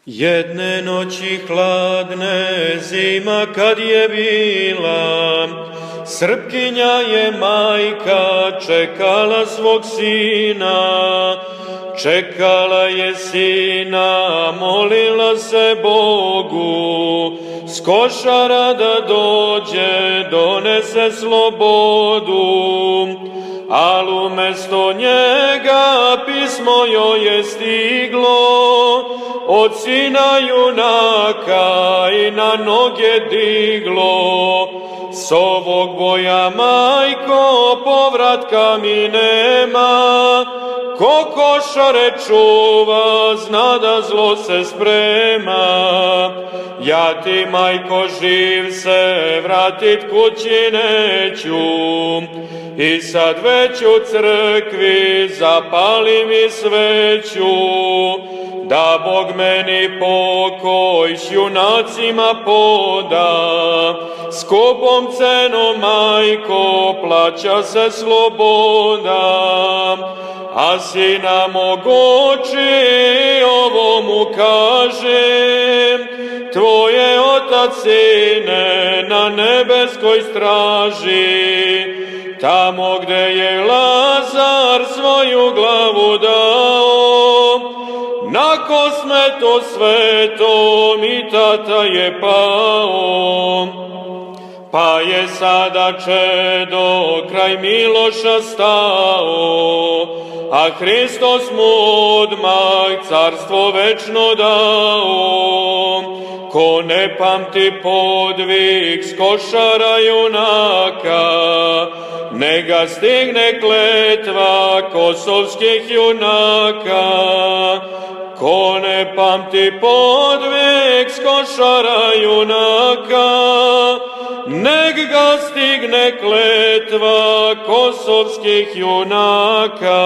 Jedne noći hladne, zima kad je bila, Srpkinja je majka čekala svog sina. Čekala je sina, molila se Bogu, s košara da dođe, donese slobodu. Al umesto njega pismo joj je stiglo, od sina junaka i na noge diglo. S ovog boja, majko, povratka mi nema, ko košare čuva, zna da zlo se sprema. Ja ti, majko, živ se vratit kući neću, i sad već u crkvi zapali mi sveću, da Bog meni pokoj s junacima poda. Skupom cenom, majko, plaća se sloboda, a sina mog oči ovo mu kažem, tvoj je otac, sine, na nebeskoj straži, tamo gde je Lazar svoju glavu dao, na kosmeto svetom i tata je pao. Pa je sada čedo kraj Miloša stao, a Hristos mu odmah carstvo večno dao. Ko ne pamti podvig s košara junaka, nega stigne kletva kosovskih junaka. Ko ne pamti podvig s košara junaka, nek ga stigne kletva kosovskih junaka.